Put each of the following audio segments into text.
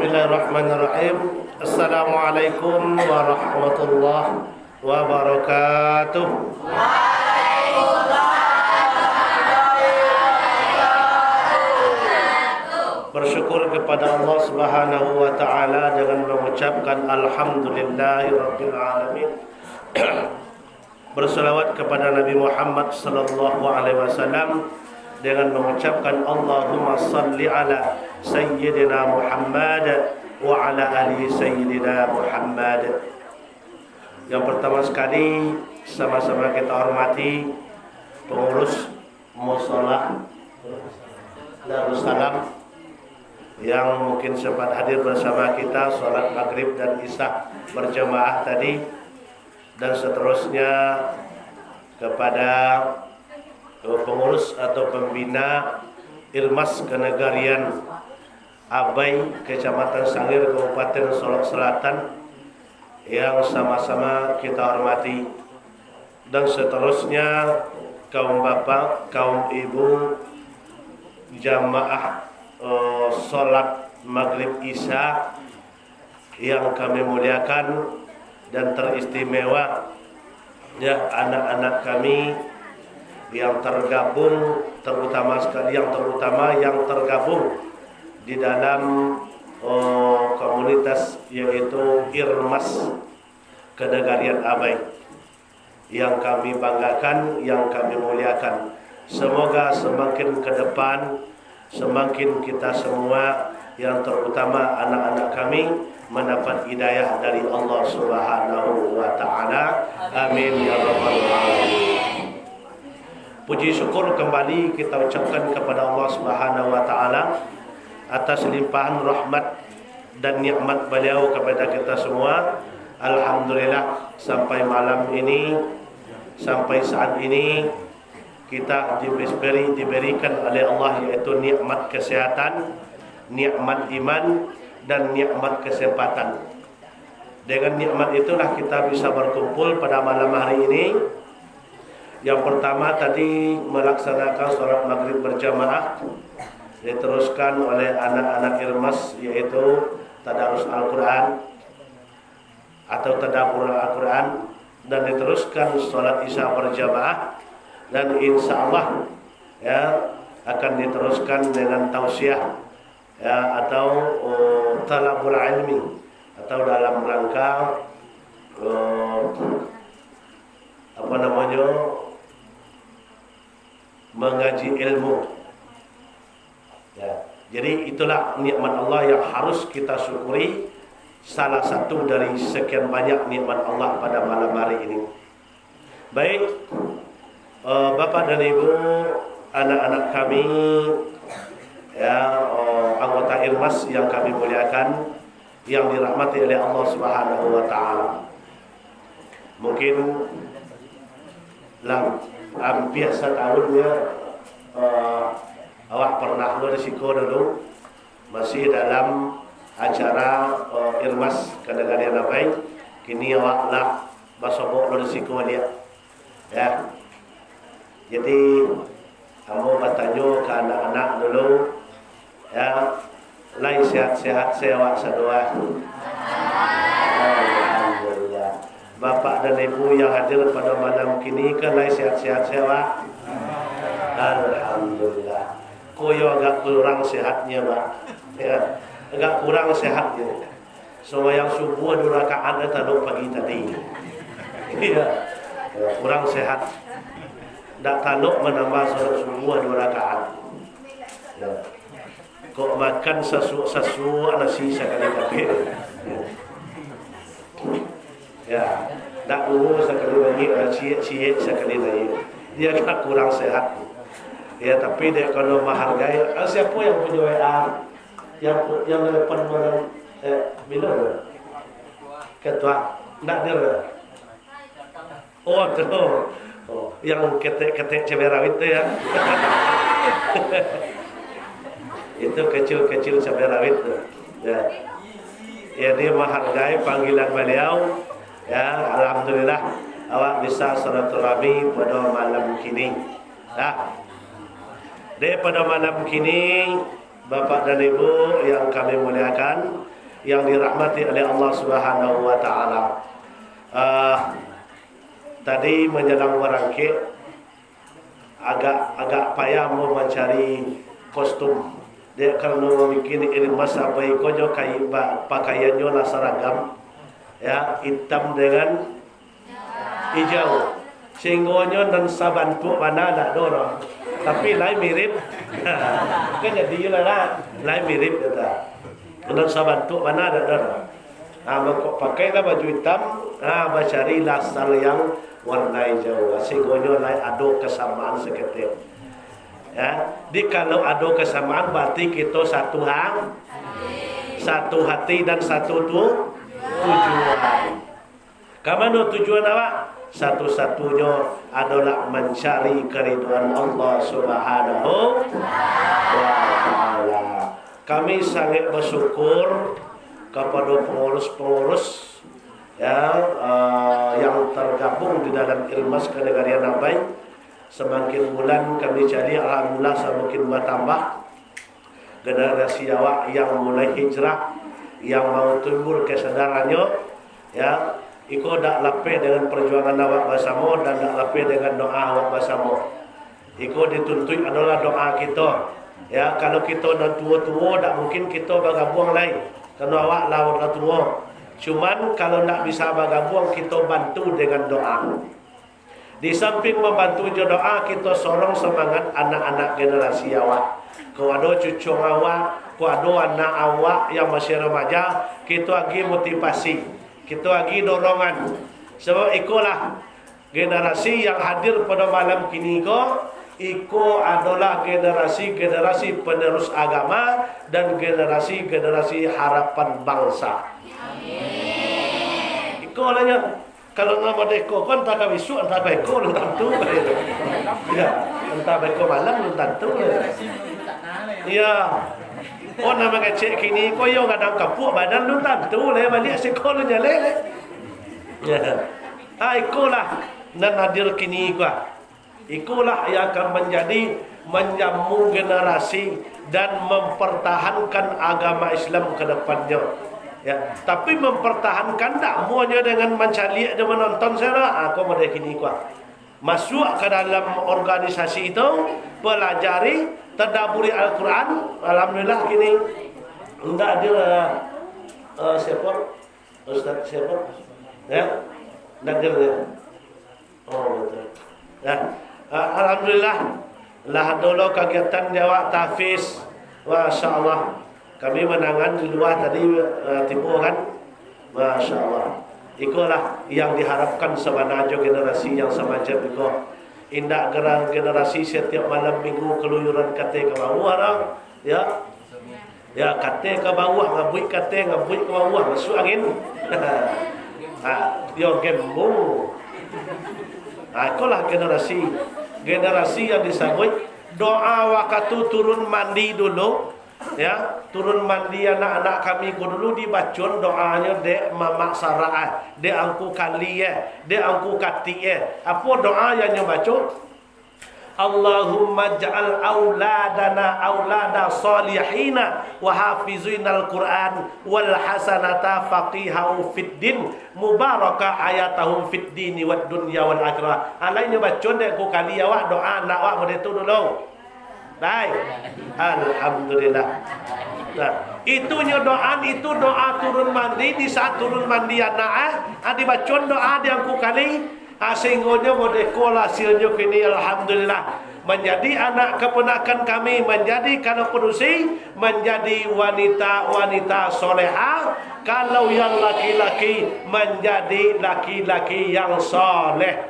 Bismillahirrahmanirrahim. Assalamualaikum warahmatullahi wabarakatuh. Bersyukur kepada Allah Subhanahu wa taala dengan mengucapkan alhamdulillahirabbil alamin. Berselawat kepada Nabi Muhammad sallallahu alaihi wasallam dengan mengucapkan Allahumma salli ala Sayyidina Muhammad wa ala ali Sayyidina Muhammad. Yang pertama sekali sama-sama kita hormati pengurus Mushola Darussalam yang mungkin sempat hadir bersama kita sholat maghrib dan isya berjamaah tadi, dan seterusnya kepada pengurus atau pembina Irmas Kenegarian Abai Kecamatan Sangir Kabupaten Solok Selatan yang sama-sama kita hormati, dan seterusnya kaum bapak, kaum ibu, jamaah sholat maghrib isya yang kami muliakan dan teristimewa, ya, anak-anak kami yang tergabung, terutama yang tergabung di dalam komunitas yaitu Irmas Kenegarian Abai, yang kami banggakan, yang kami muliakan. Semoga semakin ke depan, semakin kita semua, yang terutama anak-anak kami, mendapat hidayah dari Allah Subhanahu wa taala. Amin ya rabbal alamin. Puji syukur kembali kita ucapkan kepada Allah Subhanahu wa taala atas limpahan rahmat dan nikmat beliau kepada kita semua. Alhamdulillah sampai malam ini, sampai saat ini kita diberikan oleh Allah yaitu nikmat kesehatan, nikmat iman, dan nikmat kesempatan. Dengan nikmat itulah kita bisa berkumpul pada malam hari ini. Yang pertama tadi melaksanakan sholat maghrib berjamaah, diteruskan oleh anak-anak Irmas yaitu tadarus Al-Quran atau tadabbur Al-Quran, dan diteruskan sholat isya berjamaah, dan insya Allah ya akan diteruskan dengan tausiah ya, atau talabul ilmi, atau dalam rangka mengaji ilmu ya. Jadi itulah nikmat Allah yang harus kita syukuri, salah satu dari sekian banyak nikmat Allah pada malam hari ini. Baik, Bapak dan Ibu, anak-anak kami ya, anggota Irmas yang kami muliakan, yang dirahmati oleh Allah Subhanahu wa taala. Mungkin hampir setahun ya, awak pernah berisiko dulu masih dalam acara Irmas Kenegarian Abai. Kini awak lah basobok berisiko dia ya. Jadi kamu bertanya ke anak-anak dulu ya, lain sehat-sehat sewak sedua. Alhamdulillah. Bapak dan Ibu yang hadir pada malam kini kan lain sehat-sehat sewa. Alhamdulillah. Koyo agak kurang sehatnya, Pak. Ya, agak kurang sehatnya. Semua yang subuh 2 rakaat tadi pagi tadi. Iya. Kurang sehat. Dak taluk menambah salat subuh 2 rakaat. Ya. Kok makan sesu nasi sekali-kali. Ya, dak dulu sekali lagi, cie sekali lagi. Dia agak kurang sehat. Ya, tapi dia kalau menghargai. Siapa yang punya WA? Yang telepon orang bila? Ketua. Nak dia. Oh, tuh. Oh, yang ketek-ketek cabai itu ya. Itu kecil-kecil cabai rawit tuh. Ya. Ya, dia menghargai panggilan beliau. Ya, alhamdulillah awak bisa silaturahmi pada malam kini. Nah, pada malam kini Bapak dan Ibu yang kami muliakan, yang dirahmati oleh Allah Subhanahu wa taala. Tadi menjelang berangkit agak payah mau mencari kostum. Dia kerana bikin iring masa baik konyo pakaiannya lah seragam, ya, hitam dengan hijau. Sehingga dan sabantu mana nak dorong, tapi lain mirip. Kan jadi lah, lain mirip kata. Dan sabantu mana nak dorong. Mengkok pakailah baju hitam, cari lasar yang warna hijau. Sehingga lain ada kesamaan seketika. Ya, di kalau ada kesamaan berarti kita satu hati dan satu tujuan. Kamano tujuan awak? Satu-satunya adalah mencari keridhaan Allah Subhanahu wa taala. Kami sangat bersyukur kepada pengurus-pengurus yang tergabung di dalam Irmas Kenegarian Abai. Semakin bulan kami cari, alhamdulillah semakin bertambah generasi awak yang mulai hijrah, yang mau timbul kesadarannya, ya, iko dak lapeh dengan perjuangan awak bersama dan dak lapeh dengan doa awak bersama. Iko dituntut adalah doa kita. Ya, kalau kita dah tua-tua dak mungkin kita bergabung lain. Karena awak lah tua. Cuman kalau nak bisa bergabung, kita bantu dengan doa. Di samping membantu doa, kita sorong semangat anak-anak generasi awak. Kalau ada cucu awak, kalau ada anak awak yang masih remaja, kita lagi motivasi, kita lagi dorongan. Sebab ikulah generasi yang hadir pada malam kini Iko adalah generasi penerus agama dan generasi harapan bangsa. Iko lahnya. Kalau nama deko kan tak kawisu entah beko lu tentu. Ya, entah beko malam lu tentu. Ya. Oh nama kecek kini ko yo kadang kapuk badan lu tentu le balik seko lu nyale. Ya. Ikulah nan hadir kini gua. Ikulah yang akan menyambung generasi dan mempertahankan agama Islam ke depannya. Ya, tapi mempertahankan tak muanya dengan mencari dan menonton saya. Aku mau kini masuk ke dalam organisasi itu, pelajari, tadabburi Al-Quran. Alhamdulillah kini enggak ada siapa Ustaz siapa, ya, enggak ada. Oh betul. Ya, alhamdulillah lah dulu kegiatan jawab tahfiz, masya Allah. Kami menangan di luar tadi timur kan, masya Allah. Itulah yang diharapkan sebenarnya generasi yang semacam itu. Indah generasi setiap malam minggu keluyuran kate ke bawah, ya, ya kate ke bawah, ngabuit kate, ngabuit ke bawah, masuk angin. Yo gembu. Itulah generasi yang disebut doa waktu turun mandi dulu. Ya, turun mandi anak-anak kami dulu dibacon doanya de mamak sarah, de angku kali de angku kati Apa doa yang baca? Allahumma ja'al auladana aulada salihina wa hafizinal Qur'an wal hasanata faqihau fid din mubaraka ayatahum fid dini wad dunya wal akhirah. Alainya bacon de ku kali awak doa anak awak begitu dulu. Baik, alhamdulillah. Nah, itunya doa, itu doa turun mandi. Di saat turun mandi anak dibacon doa diangku kali sehingga modeko hasilnya kini alhamdulillah menjadi anak keponakan kami, menjadi kalau perusi menjadi wanita soleha, kalau yang laki-laki menjadi laki-laki yang soleh.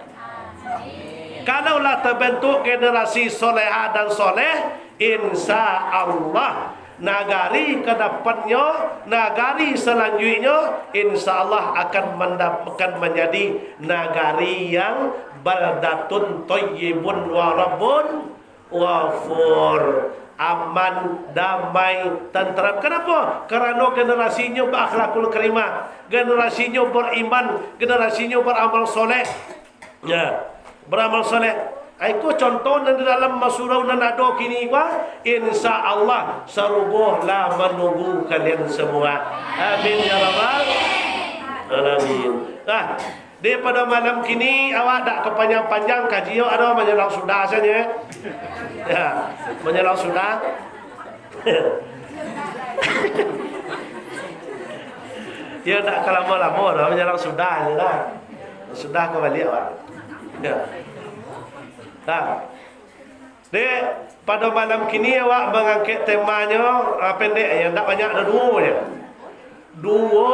Kalaulah terbentuk generasi soleha dan soleh, insya Allah nagari ke depannya, nagari selanjutnya, insya Allah akan mendapatkan menjadi nagari yang baldatun thayyibun wa rabbun wafur, aman, damai, tentram. Kenapa? Karena generasinya berakhlakul karimah, generasinya beriman, generasinya beramal soleh. Ya, beramal soleh. Aku contoh di dalam surau nan ada kini insya Allah sarugoh lah menunggu kalian semua. Amin ya rabbal alamin. Daripada malam kini awak tak kepanjang-panjang kaji ada menjelang sudah saja. Ya, menjelang sudah. Ya tak lama-lama dah menjelang sudah je lah. Sudah kembali awak. Ya. Dek, pada malam kini awak mengangkat temanya pendek yang tak banyak, ada dua je. Dua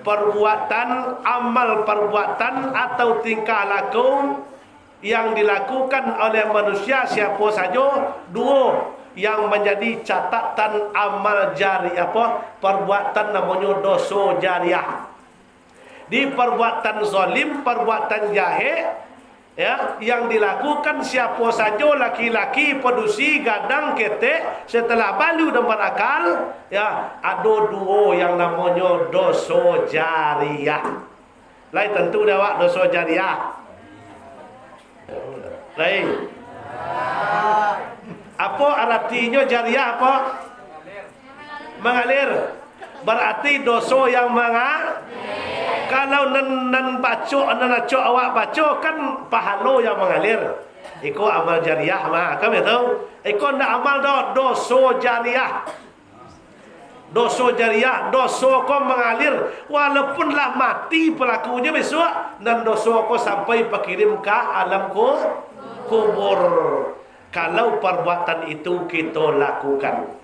perbuatan, amal perbuatan atau tingkah laku yang dilakukan oleh manusia siapa saja, dua yang menjadi catatan amal jariah, perbuatan namanya dosa jariah. Di perbuatan zalim, perbuatan jahat, ya, yang dilakukan siapa saja, laki-laki, pedusi, gadang, ketek, setelah balu dan berakal, ya, ada dua yang namanya dosa jariah. Lain tentu dah wak dosa jariah. Lain. Apa artinya jariah apa? Mengalir. Berarti dosa yang mengalir. Kalau nan baca, awak baca kan pahala yang mengalir. Iko amal jariah mah, kamu tahu? Iko ndak amal dah dosa jariah. Dosa jariah, dosa kau mengalir walaupun lah mati pelakunya besok, dan dosa kau sampai berkirim ke alam kubur. Kalau perbuatan itu kita lakukan.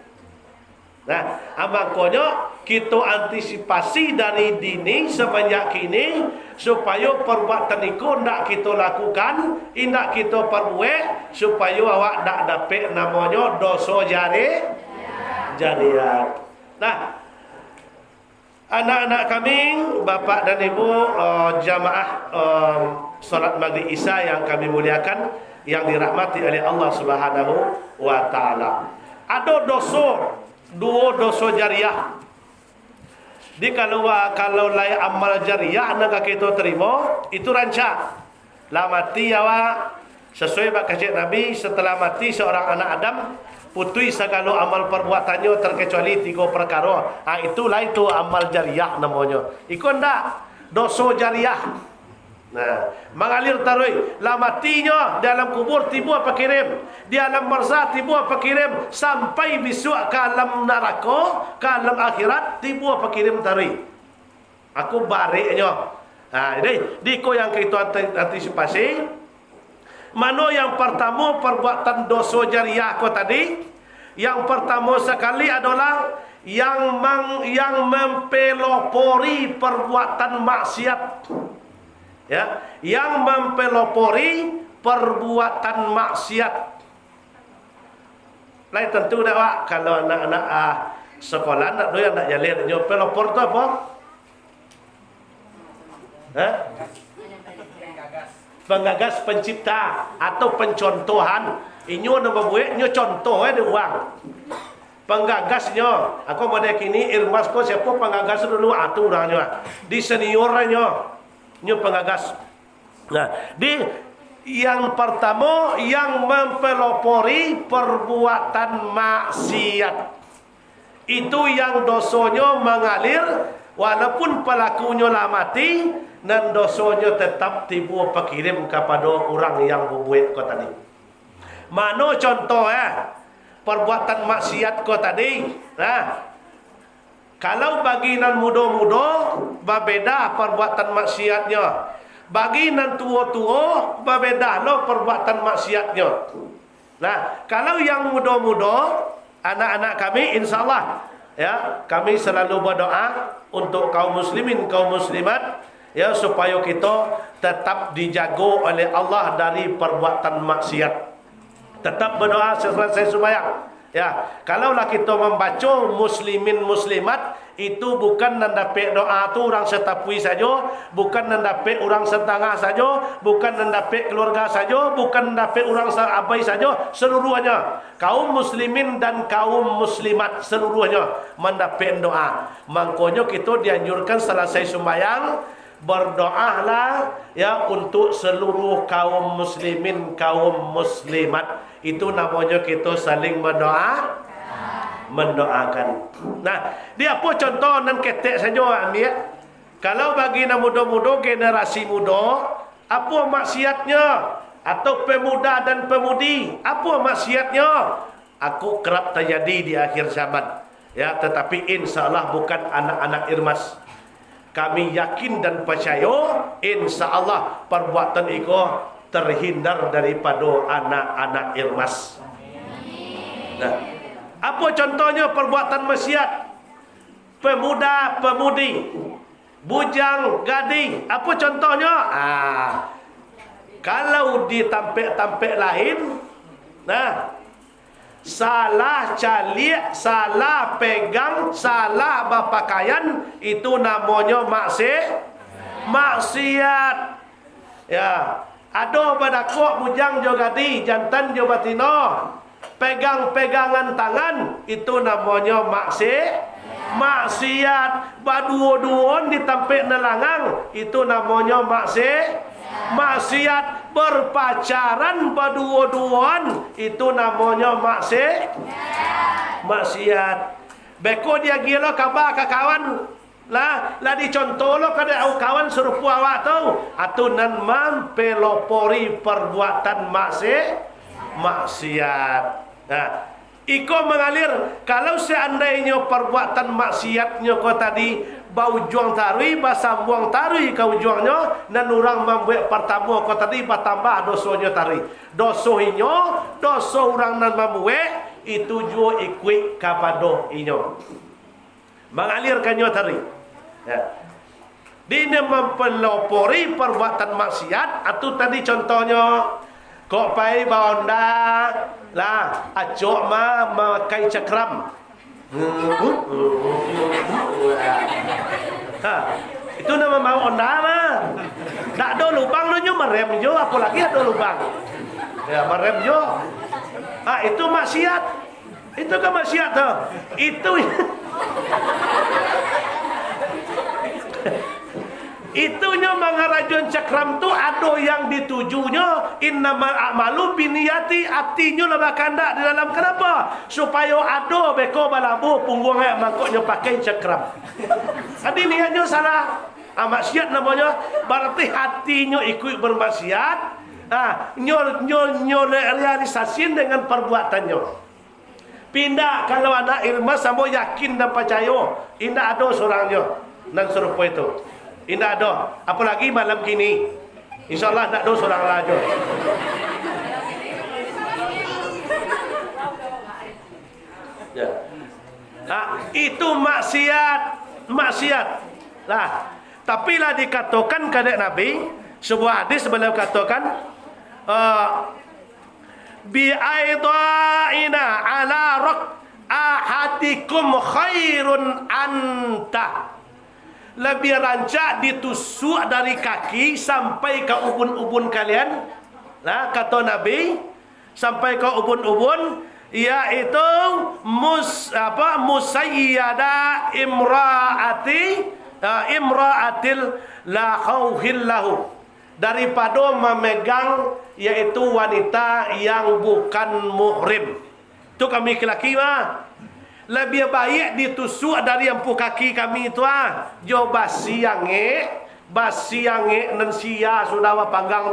Nah, makanya kita antisipasi dari dini semenjak kini supaya perbuatan itu tidak kita lakukan, tidak kita perbuat, supaya awak tak dapat namanya dosa jariah. Nah, anak-anak kami, bapak dan ibu, jamaah solat maghrib isya yang kami muliakan, yang dirahmati oleh Allah Subhanahu wa taala. Ada dosa, dua dosa jariah. Di kalau lai amal jariah nak kita terima, itu rancak. Lah mati awak sesuai bak kajian Nabi, setelah mati seorang anak Adam putui segala amal perbuatannya terkecuali 3 perkara. Itulah itu amal jariah namanya. Ikut ndak dosa jariah. Nah, mengalir tarui, lah matinya dalam kubur tiba apa kirim, di alam barzah tiba apa kirim, sampai besok ke alam neraka, ke alam akhirat tiba apa kirim tarui. Aku bariknya. Ini diko yang kita antisipasi. Mana yang pertama perbuatan dosa jariah ko tadi? Yang pertama sekali adalah yang mempelopori perbuatan maksiat. Ya, yang mempelopori perbuatan maksiat. Lain tentu dah Pak, kalau anak-anak sekolah nak doyan nak jalan, nyo pelopor tu apa? Penggagas, pencipta atau pencontohan. Inyo nama buat nyo contoh ada uang. Penggagasnya, aku mau kini Irmas ko siapa penggagas dulu aturannya. Di seniornya nyo pengagas. Nah, di yang pertama yang mempelopori perbuatan maksiat. Itu yang dosanya mengalir walaupun pelakunya lah mati, dan dosanya tetap tiba pakirim kepada orang yang membuat kau tadi. Mana contoh perbuatan maksiat kau tadi? Nah, kalau bagi nan muda-muda berbeda perbuatan maksiatnya. Bagi nan tua-tua berbeda lo perbuatan maksiatnya. Nah, kalau yang muda-muda, anak-anak kami insyaallah ya, kami selalu berdoa untuk kaum muslimin, kaum muslimat ya, supaya kita tetap dijaga oleh Allah dari perbuatan maksiat. Tetap berdoa selesai sembahyang. Ya, kalaulah kita membaca muslimin muslimat, itu bukan mendapat doa tu orang setapui saja, bukan mendapat orang setengah saja, bukan mendapat keluarga saja, bukan mendapat orang abai saja, seluruhnya kaum muslimin dan kaum muslimat seluruhnya mendapat doa. Makanya kita dianjurkan selesai sembahyang berdoalah ya untuk seluruh kaum muslimin, kaum muslimat. Itu namanya kita saling mendoakan. Nah, dia apa contoh nan ketek saja ambil. Kalau bagi nak muda-muda, generasi muda, apa maksiatnya? Atau pemuda dan pemudi, apa maksiatnya? Aku kerap terjadi di akhir zaman. Ya, tetapi insya-Allah bukan anak-anak Irmas. Kami yakin dan percaya insya-Allah perbuatan itu terhindar daripada anak-anak Irmas. Nah, apa contohnya perbuatan maksiat? Pemuda, pemudi, bujang, gading. Apa contohnya? Kalau di tampek-tampek lain, nah, salah calik, salah pegang, salah berpakaian, itu namanya maksiat. Ya, ada badakok bujang jo gadi, jantan jo batino, pegang-pegangan tangan, itu namanya maksiat. Baduo-duon di tampek nelangang, itu namanya maksiat. Berpacaran baduo-duon, itu namanya maksiat. Beko dia gila kabar ke kawan lah dicontoh lo kada au kawan suruh awak tau atunan mampelopori perbuatan maksiat. Nah, iko mengalir kalau seandainya perbuatan maksiatnya kau tadi bau juang tarui, basambung tarui kau juangnya, dan orang membuat pertama kau tadi bertambah dosonya tarui. Dosohinyo, doso orang nan membuat itu juga ikut kepada inyo. Mengalirkannya tarui. Ya. Dini mempelopori perbuatan maksiat, atau tadi contohnya kau pai baonda lah, acok memakai cakram. Itu nama mau onda mah. Tak ada lubang lu merem jo, apalagi ada lubang. Ya merem jo. Itu maksiat. Itu kan maksiat tuh. Itu itunya mangarajun cakram tu ada yang ditujunya innamal a'malu binniyati, artinya lah bakanda di dalam kenapa? Supaya ada beko balabu punggung mangkoknya pakai cakram. Tadi niatnya salah. Maksiat namanya, berarti hatinya ikut bermaksiat. Nyo realisasi dengan perbuatannya. Pindah kalau anak Irmas sama yakin dan percaya, indah ada seorangnya dan serupa itu. Indah ada, apalagi malam kini. InsyaAllah tak ada seorang lagi. Ya. Itu maksiat. Lah, tapi lah dikatakan kepada Nabi, sebuah hadis beliau katakan, bi'aida'ina ala rak ahadikum khairun anta. Lebih rancak ditusuk dari kaki sampai ke ubun-ubun kalian. Nah, kata Nabi, sampai ke ubun-ubun, yaitu musayyada imra'atil la khawhillahu, daripada memegang yaitu wanita yang bukan muhrim. Tu kami lelaki mah lebih baik ditusuk dari empu kaki kami itu jo basi yange dan sia sudah panggang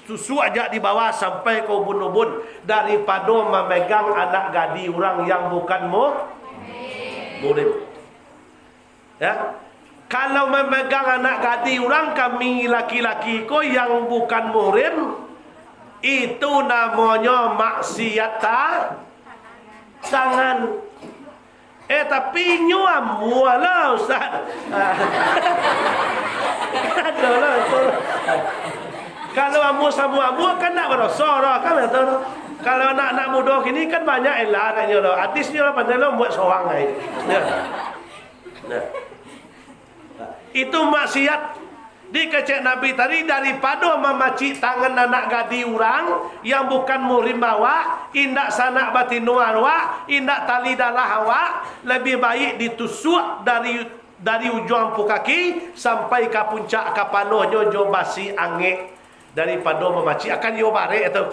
tusuk aja di bawah sampai ke ubun-ubun daripada memegang anak gadi orang yang bukan muhrim. Ya, kalau memegang anak gadi orang kami laki-laki ko yang bukan muhrim, itu namanya maksiat tangan. Tapi nyuam mualah Ustaz. Adalah itu. Kalau amu sama amu kan nak berasa dah kan betul. Kalau anak-anak muda kini kan banyak elah anaknya dah. Artisnya lah pandai lah buat seorang lain. Nah. Itu maksiat. Dikecek Nabi tadi, daripada memacik tangan anak gadi orang yang bukan muhrim awak, indak sanak batin awak, indak tali darah awak, lebih baik ditusuk dari dari ujung ampu kaki sampai ke puncak kapalohnya jo basi angin daripada memaci akan yo bare itu.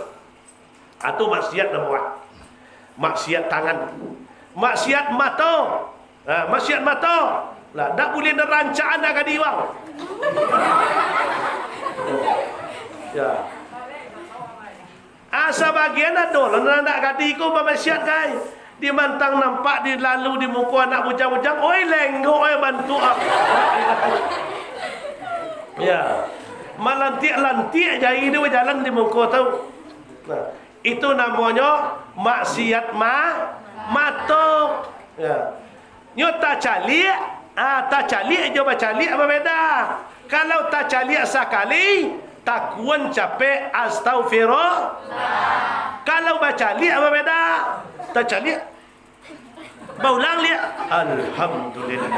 Atau maksiat nama. Maksiat tangan. Maksiat mata. Maksiat mata. Lah dak boleh nerancaan dak kadi wang. Ya. Asa bagian ada lah nak kadi ko maksiat kai. Di mantang nampak di lalu di muka anak bujang-bujang, oi lenggok oi bantu aku. Ya. Malantik-lantik jari dia berjalan di muka tu. Nah, itu namanya maksiat mata. Ya. Nyo tak calik, tak calik je bacalik apa beda? Kalau tak calik sekali, takuan capek astaghfirullah. Kalau bacalik apa beda? Tak calik. Baulang lihat. Alhamdulillah.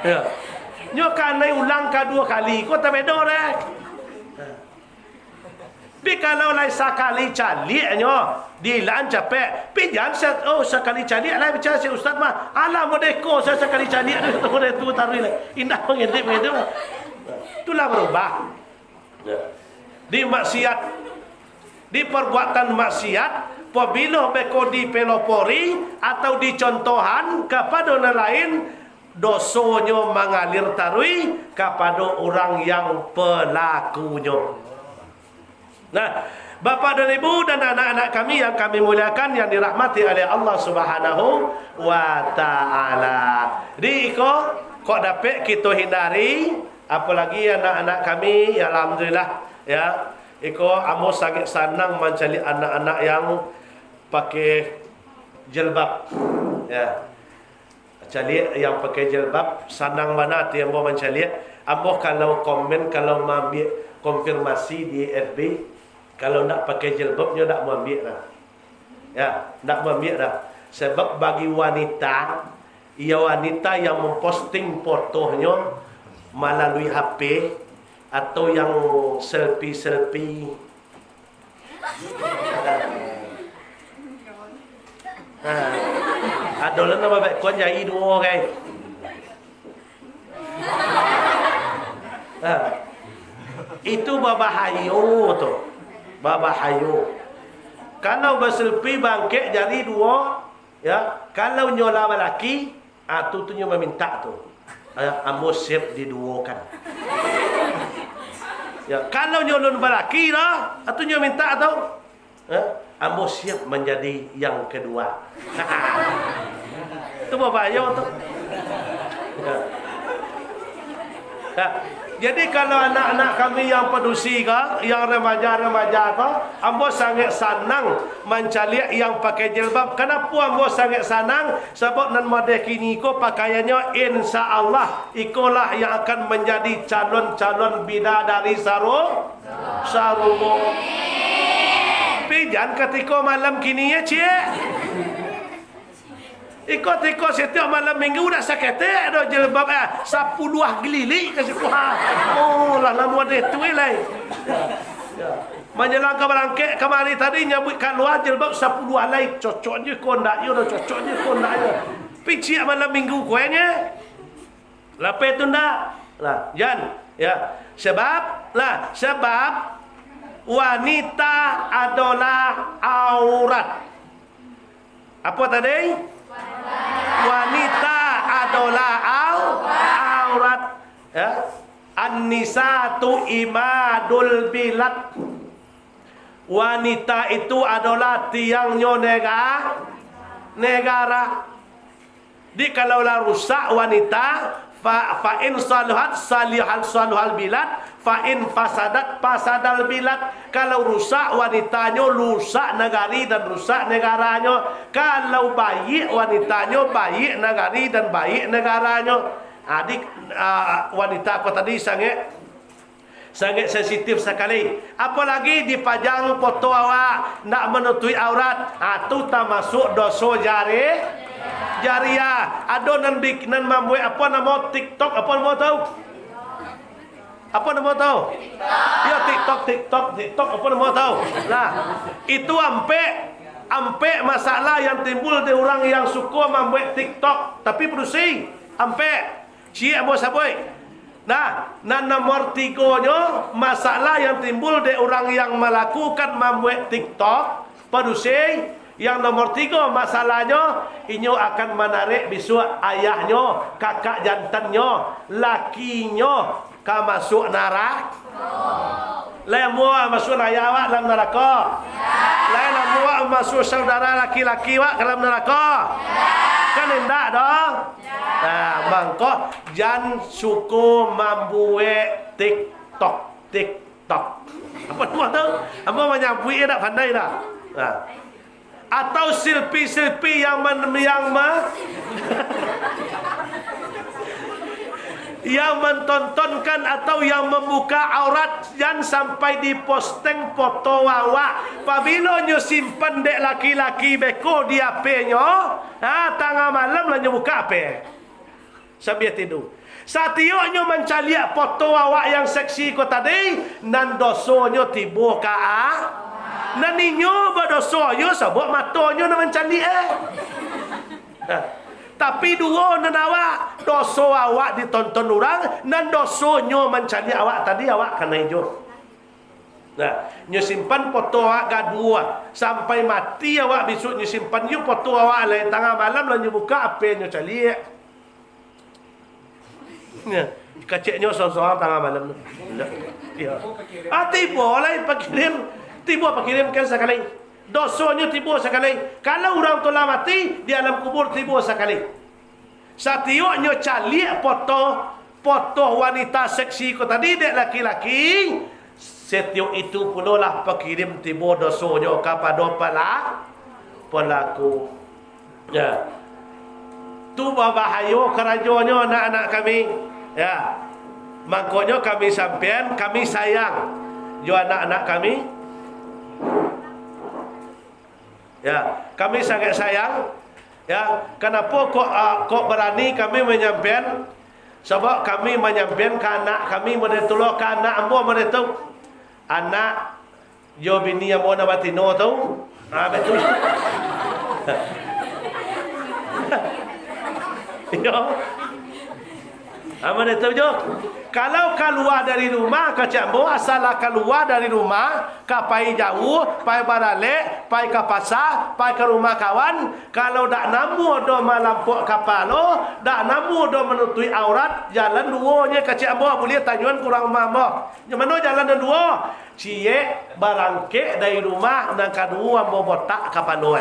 Ya. Nyo kanai ulang kedua kali, kau tak beda dah. Tapi kalau lai sekali calik nyo, dilan capek. Pi jangan sekali calik lai bicara si ustaz mah. Alah modeko saya sekali calik tu tarik lai. Indah mengedip begitu. Itulah berubah. Di maksiat, di perbuatan maksiat, apabila beko dipelopori atau dicontohan kepada orang lain, dosonya mengalir tarui kepada orang yang pelakunya. Nah, Bapak dan Ibu dan anak-anak kami yang kami muliakan, yang dirahmati oleh Allah Subhanahu wa taala. Jadi kok dapat kita hindari, apalagi anak-anak kami, ya alhamdulillah ya. Amo sangat senang mencari anak-anak yang pakai jilbab. Ya. Cari yang pakai jilbab senang mana tu yang mau mencari. Amo kalau komen, kalau ambil konfirmasi di FB, kalau nak pakai jilbab, dia nak ambil dah. Ya, nak ambil dah. Sebab bagi wanita, ia wanita yang memposting fotonya melalui HP atau yang selfie-selfie. Adalah nama baik kon jadi dua orang. Itu babahayo tu. Babahayo. Kalau berselfie bangkit jari dua, ya. Kalau nyola lelaki, tu nyo meminta tu. Amo siap diduakan. Ya, kalau nyolon lelaki lah, tu nyo minta tu. Amo siap menjadi yang kedua. Itu babahayo tu. Ya. Ya. Jadi kalau anak-anak kami yang pedusi ke, yang remaja-remaja ke, ambo sangat senang mencari yang pakai jilbab. Kenapa ambo sangat senang? Sebab nan mode kini ko pakaiannya insya-Allah ikolah yang akan menjadi calon-calon bidadari sarubo. Pijan ketika malam kini ya, cik. Ikut setiap malam minggu dah sakit dah jilbab sapuluh gelilik ke situ. Oh lah nama dia tu lai. Menjelang ke berangkat kemari tadi nyambut keluar jilbab 10 alai cocok je kau ndak yo dah cocok je kau ndak yo. Pici malam minggu kuenya. Lepas tu ndak. Lah jan ya. Sebab wanita adalah aurat. Apa tadi? Wanita adalah aurat. Ya. An-nisatu imadul bilad. Wanita itu adalah tiangnya negara. Di kalaulah rusak wanita, fa in saluhat saluhal bilad, fa in fasadat fasadal bilad. Kalau rusak wanitanya, rusak negari dan rusak negaranya. Kalau baik wanitanya, baik negari dan baik negaranya. Adik wanita apa tadi sangat sensitif sekali. Apalagi dipajang foto awak nak menutupi aurat, itu termasuk dosa jariah. Ada nan membuat apa nama TikTok, apa nama tahu? Apa nama tahu? Ya TikTok apa nama tahu? Nah, itu ampe masalah yang timbul di orang yang suka membuat TikTok. Tapi produksi Ampe cie amo saboi. Nah, nomor 3-nya masalah yang timbul dari orang yang melakukan membuat TikTok pedusing. Yang nomor 3 masalahnya inyo akan menarik besok ayahnya, kakak jantannya, lakinya ka masuk neraka. Lain mua masuk ayah awak dalam neraka. Lain mua masuk saudara laki-laki awak dalam neraka. Kan hendak dong. Nah, mangko jangan suku membuat TikTok. Apa nama tu? Apa menyambui tak pandai dah. Nah. Atau selfie yang mentontonkan atau yang membuka aurat dan sampai diposting foto awak. Apabila nyo simpan dek laki-laki beko di HP-nyo, tengah malam lah nyo buka HP. Sambil tidur. Satioknyo mencaliak foto awak yang seksi ko tadi, nan dosonyo tibo ka nan ninyo berdosoyo sebab matonyo nan mencaliak. Tapi dua nan awak dosa awak ditonton orang, nan dosonyo mencaliak awak tadi awak kena hijau. Nah, nyo simpan foto awak gadua sampai mati awak besok nyo simpan nyo foto awak lain tengah malam lah nyo buka apa nyo caliak. Ya, kaciknya seorang tengah malam tu. Ya. Tiba lah pakirimkan sekali. Dosanya tiba sekali. Kalau orang tu lah mati di alam kubur tiba sekali. Satioknya caliak foto wanita seksi ko tadi dek laki-laki. Setiap itu pula lah pakirim tiba dosanya kepada pelaku. Ya. Tu bahaya kerajanya anak-anak kami. Ya, makanya kami sampean, kami sayang jo anak-anak kami. Ya, kami sangat sayang. Ya, kenapa kok berani kami menyampaikan? Sebab kami menyampaikan ke anak kami menetulok ke anak ambo menetuk. Anak jo bini yang mau nabatino tu. Betul. Yo. Mana tahu je? Kalau keluar dari rumah kacambo asalah keluar dari rumah kapai jauh, pai baralek, pai ke pasar, pai ke rumah kawan, kalau dak namu do malampok kapalo, dak namu do menutui aurat, jalan duonya kacambo boleh tanyuan kurang mamok. Yang mana jalan dua? Cie barangke dari rumah dan kedua ambo botak kapalo.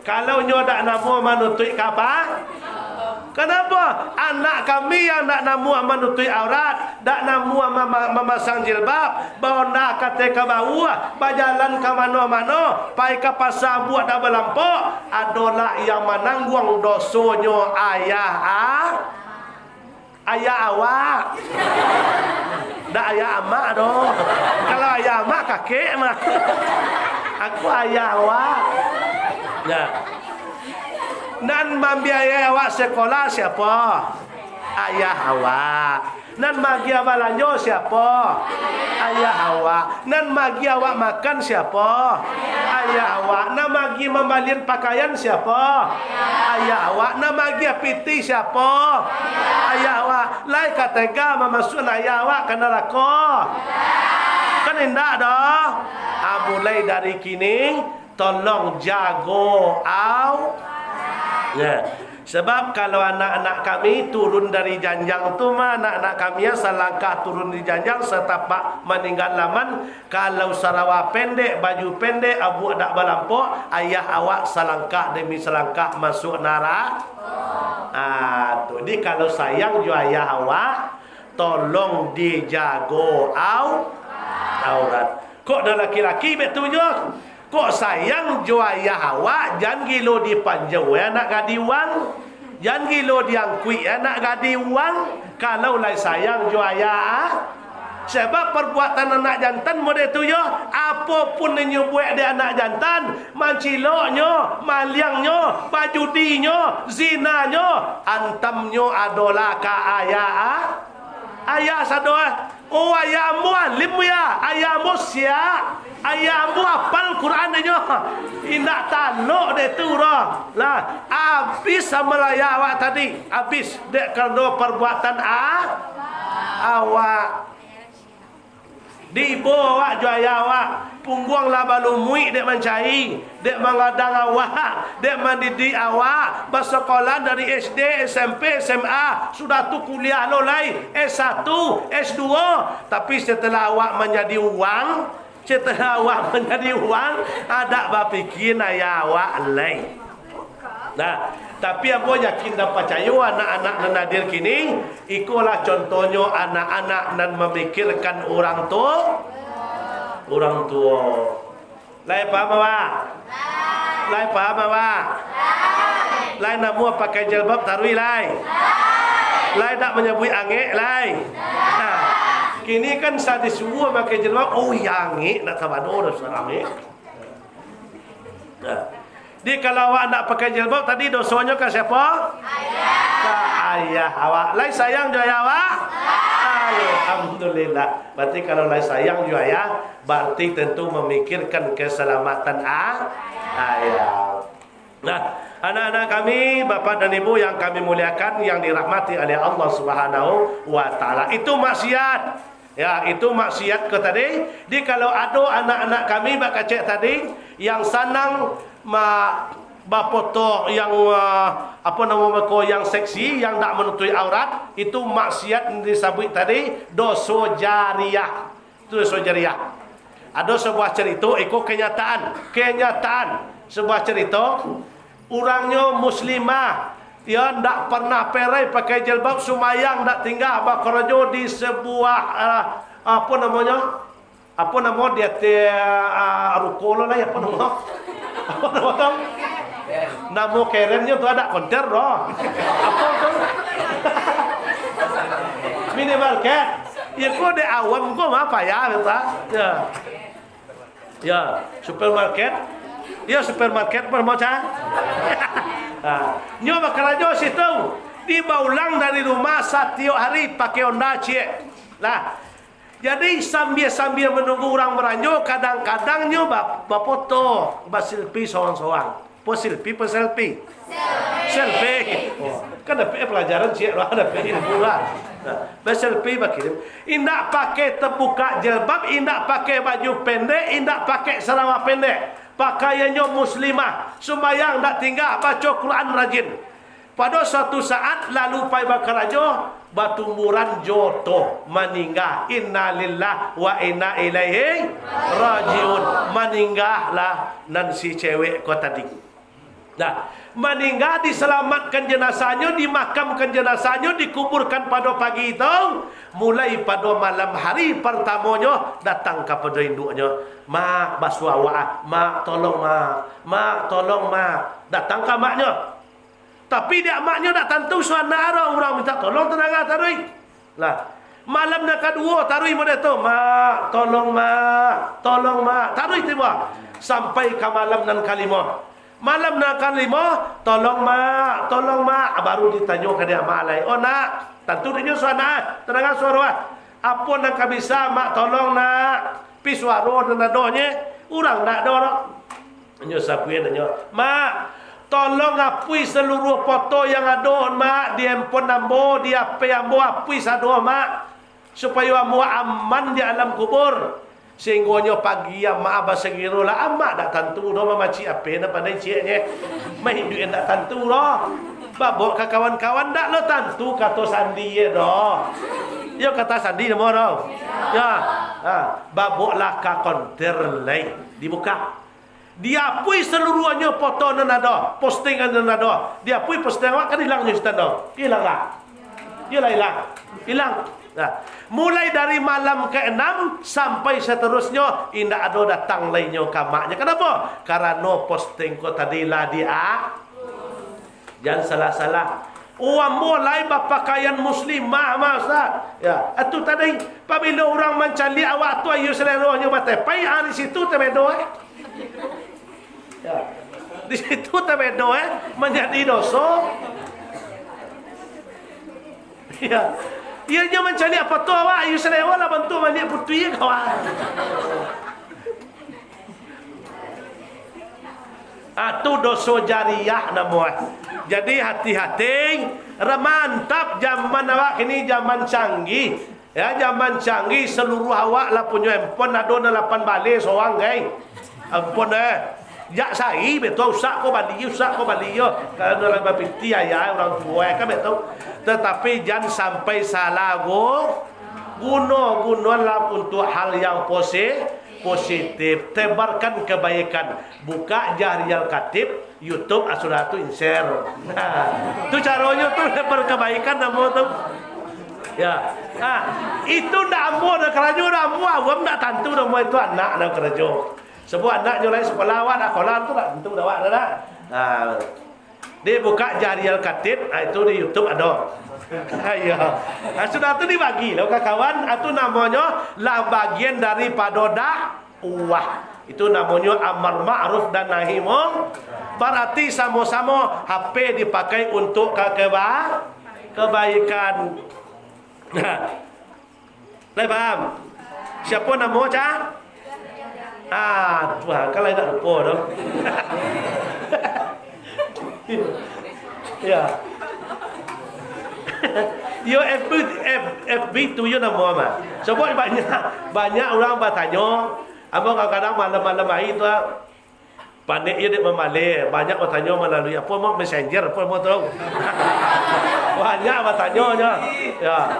Kalau nyo dak namu menutui kapal, kenapa? Anak kami yang nak namu menutui aurat, dak namu memasang jilbab, bawa nak kata ke bawah, berjalan ke mana-mana, pai ke pasar buat dak berlampau, adalah yang menanggung dosonyo ayah awak. Dak ayah amak doh. Kalau ayah amak kakek mah. Aku ayah awak. Ya. Nan membiayai awak sekolah siapa? Ayah awak. Nan bagi awak belanja siapa? Ayah awak. Nan bagi awak makan siapa? Ayah awak. Nan bagi membalin pakaian siapa? Ayah awak. Nan bagi piti siapa? Ayah awak. Lai kataga memasuk ayah awak ke neraka. Kan hendak dah. Mulai dari kini tolong jago ya. Sebab kalau anak-anak kami turun dari janjang tu mah anak-anak kami yang selangkah turun di janjang setapak meninggal laman. Kalau sarawa pendek, baju pendek, abu dak balampok, ayah awak selangkah demi selangkah masuk neraka. Tu di kalau sayang jo ayah awak, tolong dijago aurat. Kok dah laki-laki betul je? Kok sayang jo ayah awak, jangan gilo dipanjau nak gadi wang. Jangan gilo diangkui nak gadi wang. Kalau lai sayang jo ayah. Sebab perbuatan anak jantan model tu je. Apapun yang buat dia anak jantan, manciloknya, maliangnya, bajudinya, zinanya, antamnya adalah ka ayah sadoh. Oh ayah mualim ya, ayah musia. Ayah ambu apal Quran dia. Indak taluk dia tu dah. Lah, habis sama laya awak tadi. Habis dek kerana perbuatan awak. Dibo awak juaya awak. Pungguang lah balu muik dek mencari. Dek mengadang awak. Dek mendidik awak. Bersekolah dari SD, SMP, SMA. Sudah tu kuliah lo lain. S1, S2. Tapi setelah awak menjadi uang. Setelah awak menjadi uang. Ada berfikir ayah awak lain. Nah, tapi apa yakin dan percaya anak-anak nan hadir kini, ikulah contohnya anak-anak nan memikirkan orang tua. Lai paham awak? Lai paham awak? Lai namu pakai jilbab tarui lai. Lai tak menyebut angin lai. Kini kan saat disuruh pakai jilbab, oh yang angin nak tabado dah sekarang ni. Di kalau awak nak pakai jilbab tadi dosanya ke siapa? Ayah. Ke ayah awak. Lai sayang jo ayah awak? Alhamdulillah. Berarti kalau lai sayang jo ayah, berarti tentu memikirkan keselamatan ayah. Nah, anak-anak kami, bapak dan ibu yang kami muliakan, yang dirahmati oleh Allah Subhanahu wa taala. Itu maksiat. Ya, itu maksiat ke tadi. Di kalau ada anak-anak kami bak kacek tadi yang sanang bapoto yang apa nama mereka yang seksi, yang tak menutupi aurat, itu maksiat disebut tadi dosa jariyah. Itu dosa jariyah. Ada sebuah cerita, ikut kenyataan sebuah cerita, orangnya muslimah, dia tak pernah perai pakai jilbab, sumayang tak tinggal bekerja di sebuah apa namanya dia ruko lah, apa nama nama kerennya tu ada konter roh. Apa tu? Minimarket. Ya kau de awam kau apa ya kita? Ya, supermarket. Ya supermarket bermacam. Nyo bakarajo situ. Di baulang dari rumah setiap hari pakai Honda cik. Lah. Jadi sambil menunggu orang meranjo, kadang-kadang nyo bapoto, basilpi seorang-seorang. Selfie. Oh, kan ada pelajaran cik, ada ilmu lah. Selfie bakirim. Indak pakai terbuka jilbab, indak pakai baju pendek, indak pakai selama pendek. Pakaiannya muslimah, sembahyang tak tinggal, baca Quran rajin. Pada suatu saat lalu pai bakarajo batumuran joto meninggal. Innalillah wa inna ilaihi rajiun. Meninggallah nan si cewek ko tadi. Nah, meninggal, diselamatkan jenazahnya, dimakamkan jenazahnya, dikuburkan pada pagi itu. Mulai pada malam hari pertamanya datang kepada induknya, mak basuh awak, mak tolong mak, datang ke maknya. Tapi dia maknya tak tentu suara orang minta tolong tenaga tarui. Lah, malam nak kedua tarui pada tu, mak tolong mak, tarui tiba sampai ke malam nan kelima. Malam nak kelima, tolong mak, baru ditanya ke dia mak lain. Oh nak, tentu dia suara tenaga suara. Apa nak bisa mak tolong nak? Pi suara dan nadonya, orang nak dorong. Nyo sapuin nyo, mak tolong apui seluruh foto yang ada mak di handphone ambo, di HP ambo, apui sado mak, supaya ambo aman di alam kubur. Sehingga pagi yang mak abah segera lah, amak dak tentu dah mamaci apa nak pandai ciknya. Mai duit dak tentu dah. Babok ke kawan-kawan dak lo tentu kata Sandi ye dah. Yo kata Sandi nama dah. Ya. Baboklah ka konter lain dibuka. Dia pui seluruhnya foto nan ada, postingan nan ada. Dia pui posting awak kan hilang je stand. Hilang lah. Hilang. Nah, mulai dari malam ke-6 sampai seterusnya indah ada datang lainnya kamaknya. Kenapa? Karena posting ko tadi lah dia. Jangan salah-salah. Mulai berpakaian muslimah masa. Ya, itu tadi apabila orang mencari awak tu ayu selerohnya batai. Pai hari situ tebedo Ya. Di situ tebedo menjadi dosa. Ya. Ianya mencari apa tu awak ayu selewa lah bantu mandi putih kawan. Itu dosa jariah nama. Jadi hati-hati, remantap zaman awak ini zaman canggih. Ya, zaman canggih seluruh awak lah punya handphone ada 8 balik seorang guys. Handphone ya sai betul usak ko bali yo. Kalau dalam bapiti ayah orang tua kan betul. Tetapi jangan sampai salah gunalah untuk hal yang positif, tebarkan kebaikan, buka Jahriyal Khatib YouTube sudah tu share. Nah, tu caranya tu tebar kebaikan nama tu. Ya. Nah, itu ndak amo dah kerja dah amo, awam ndak tentu dah itu anak dah kerja. Sebab anak nyolai sekolah awak dah sekolah tu tak tentu dah awak dah. Nah, dia buka Jahriyal Khatib, itu di YouTube ada. Ya. Sudah tu dibagi loh kawan, itu namanya lah bagian daripada dakwah. Itu namanya amar ma'ruf dan nahi munkar. Berarti sama-sama HP dipakai untuk kebaikan. Nah. Lai paham? Siapa nama cah? Tuhan, kalau tak lupa dong. Ya. Yo FB tu yo nama apa? Sebab banyak orang bertanya, abang kadang-kadang malam-malam hari tu pandai dia memalih, banyak bertanya melalui apa mau messenger apa mau tahu. Banyak bertanya. Ya.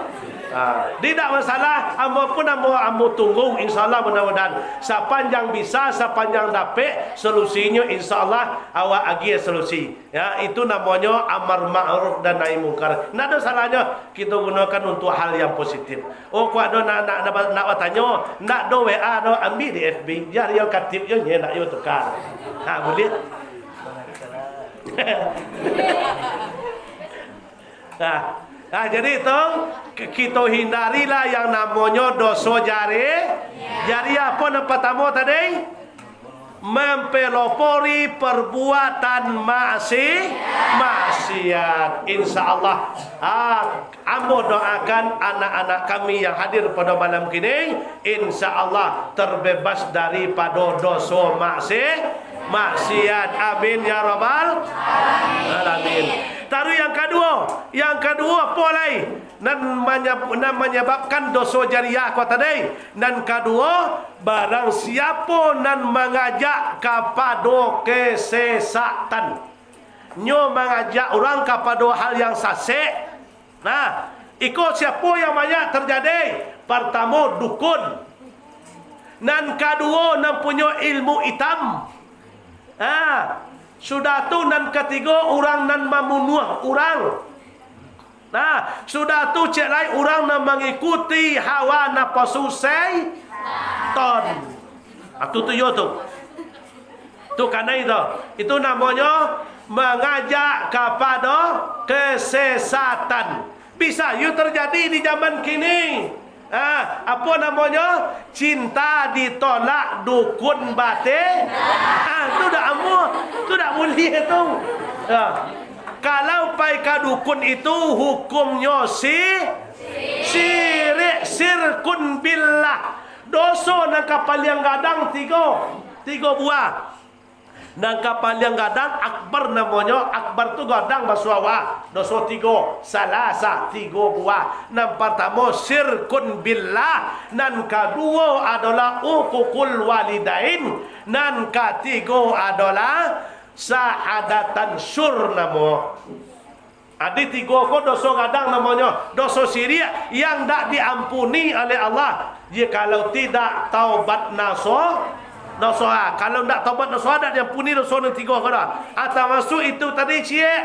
Tidak masalah, ambo pun ambo tunggu insyaallah mudah-mudahan sepanjang bisa, sepanjang dapat solusinya insyaallah awak agi solusi. Ya, itu namanya amar ma'ruf dan nahi munkar. Tidak ada salahnya kita gunakan untuk hal yang positif. Oh, kalau ada nak bertanya, nak do WA do ambil di FB, Jahriyal Khatib je nak yo tukar. Boleh. Jadi itu kita hindarilah yang namanya dosa jariah. Apa yang pertama tadi? Mempelopori perbuatan maksiat. InsyaAllah ambo doakan anak-anak kami yang hadir pada malam kini, InsyaAllah terbebas daripada dosa maksiat. Amin ya rabbal alamin. Taruh yang kedua apa lagi? Dan menyebabkan dosa jariah kau tadi. Dan kedua, barang siapa nan mengajak kepada kesesatan, nyo mengajak orang kepada hal yang sesat. Nah, ikut siapa yang banyak terjadi? Pertama dukun. Dan kedua nan punya ilmu hitam. Sudah tu dan ketiga orang nan membunuh orang. Nah, sudah tu cek lain orang nan mengikuti hawa nafsu syaitan. Itu tu yo tu. Tu karena itu namanya mengajak kepada kesesatan. Bisa you terjadi di zaman kini. Apa namanya? Cinta ditolak dukun batin. Itu dah amu, itu dah boleh tu. Kalau pai ka dukun itu hukumnya syirik, syirkun billah. Dosa nak kapal yang gadang tiga buah. Nang kapal yang gadang akbar namanya. Akbar tu gadang basuawa. Dosa tiga. Salasa tiga buah. Nang pertama syirkun billah. Nang kedua adalah uququl walidain. Nang ketiga adalah sahadatan syur nama. Ada tiga ko dosa gadang namanya. Dosa syirik yang tak diampuni oleh Allah. Jikalau tidak taubat nasuha. Kalau tak taubat nasuha tak diampuni dosa yang tiga kada. Atau masuk itu tadi cik.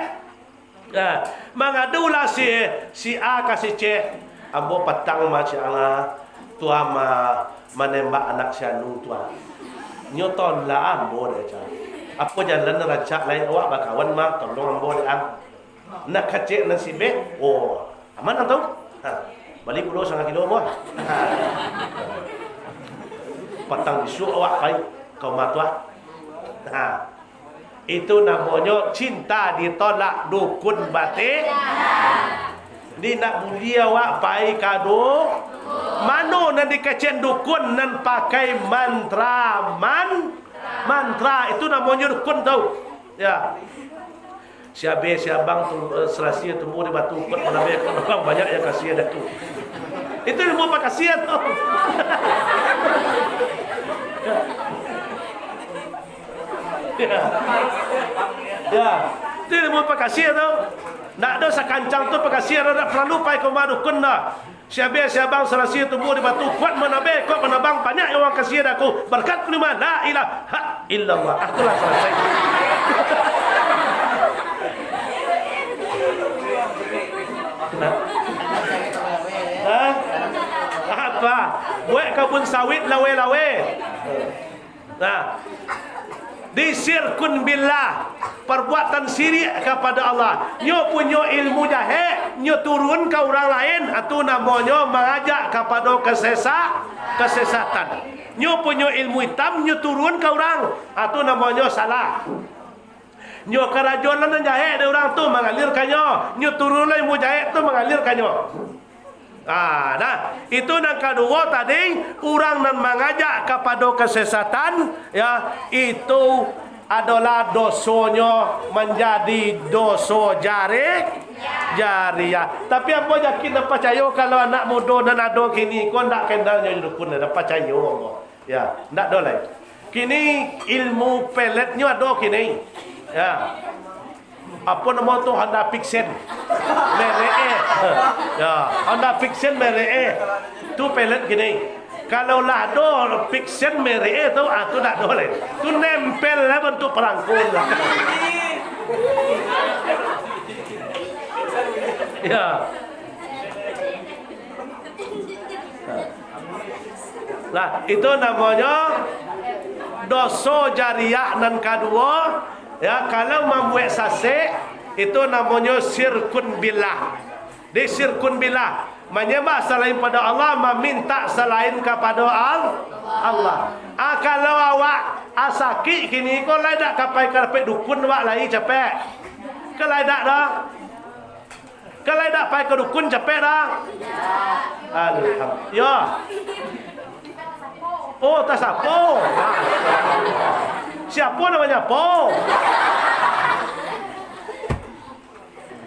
Mengadulah si A kasih cik. Ambo petang macam Allah. Tua menembak anak si anu tua. Nyoton lah ambo dia cak. Apa jalan rancak lain awak bakawan mah tolong ambo dia. Nak kacik nasi be. Oh, aman atau? Balik pulau 1 kilo mah. Patang bisu awak kai kau matua. Itu namanya cinta ditolak dukun batin. Ni nak mulia awak pai kado. Mano nan dikacen dukun nan pakai mantra Mantra itu namanya dukun tau. Ya. Siabe siabang tu selasi tumbuh di batu ukut menabe orang banyak yang kasihan dah tu. Itu ilmu apa kasihan tu. Ya. Ya. Itu ilmu apa kasihan tu. Nak ada sakancang tu pakasihan ada perlu pai ke dukun dah. Siabe siabang selasi tumbuh di batu kuat menabe kuat menabang banyak orang kasihan aku berkat kelima la ilaha illallah. Itulah selesai. Apa? Buat kebun sawit lawe-lawe. Nah, disirkun billah, perbuatan syirik kepada Allah. Nyo punya ilmu jahil, nyo turun ke orang lain, itu namanya mengajak kepada kesesatan. Nyo punya ilmu hitam, nyo turun ke orang, itu namanya salah. Nyo kerajuan dan jahil ada orang tu mengalirkannya, nyo turun ilmu jahil tu mengalirkannya. Nah, itu yang kedua tadi, orang yang mengajak kepada kesesatan, ya, itu adalah dosanya menjadi dosa jariah. Tapi apa yakin dan percaya kalau anak muda dan ada kini kau nak kendalnya dukun dan percaya Allah. Ya, tak ada lagi. Kini ilmu peletnya ada kini. Ya. Apa nama tu Honda Pixel meree. Ya, Honda Pixel meree. Tu pelet gini. Kalau lah ada Pixel meree tu, tu tak ada lagi. Tu nempel lah bentuk perangkul. Ya. Nah, itu namanya dosa jariah dan kedua. Ya, kalau membuat sasik itu namanya syirkun billah. Di syirkun billah menyembah selain pada Allah, meminta selain kepada Allah. Kalau awak sakit kini kau ladak kapai karpet dukun awak lagi capek. Kalau ladak dah. Kalau ladak pai ke dukun capek dah. Alhamdulillah. Ya. Oh, tak sapo. Siapa namanya Po?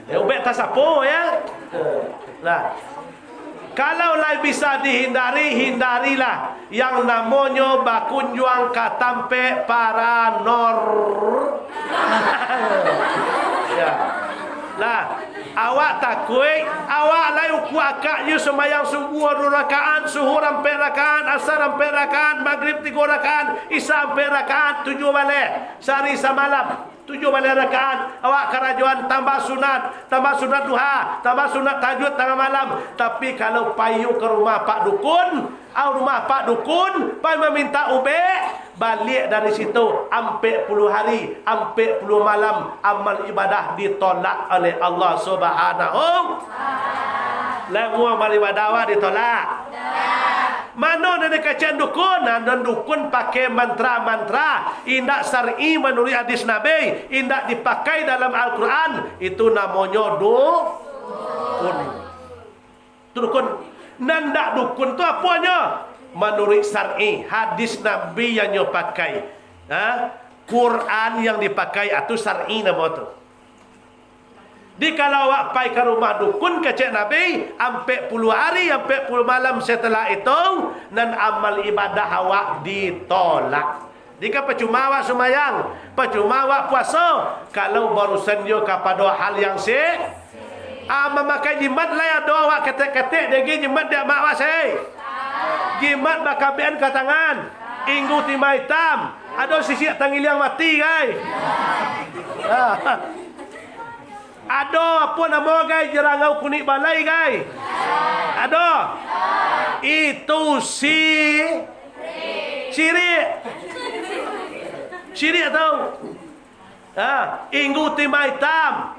Ubek tak sapo ya. Nah, kalau lah bisa dihindari, hindarilah yang namanya bakunjuang katampe paranor. Ya. Nah, awak takut, awak layu kuakaknya sembahyang subuh 2 rakaat, zuhur 4 rakaat, asar 4 rakaat, maghrib 3 rakaat, isya 4 rakaat, 7 balik, sehari semalam 7 balik rakaat. Awak kerajuan tambah sunat duha, tambah sunat tahajud tengah malam. Tapi kalau payu ke rumah Pak Dukun, rumah Pak Dukun, payu meminta ubek, balik dari situ 40 hari, 40 malam, amal ibadah ditolak oleh Allah Subhanahu. Lagu amal ibadah ditolak. Mana ada kajian dukun? Dan dukun pakai mantra-mantra, indak syar'i menurut hadis Nabi, indak dipakai dalam Al-Quran. Itu namanya dukun. Dukun. Nandak dukun tu apanya? Menurut syar'i, hadis Nabi yang nyo pakai, Quran yang dipakai itu syar'i nama tu. Di kalau awak pai ke rumah dukun kecek Nabi 40 hari 40 malam setelah itu, dan amal ibadah awak ditolak. Jika percuma awak sembahyang, percuma awak puasa, kalau barusan yo kepada hal yang memakai jimat lah ada awak ketek-ketek degi jimat dia mak awak saya. Jimat bakabian ke tangan, inggu timah hitam, ada sisi tangil yang mati guys. Ada apa nama guys jerangau kunik balai guys? Ada. Itu syirik. Syirik tahu. Inggu timah hitam.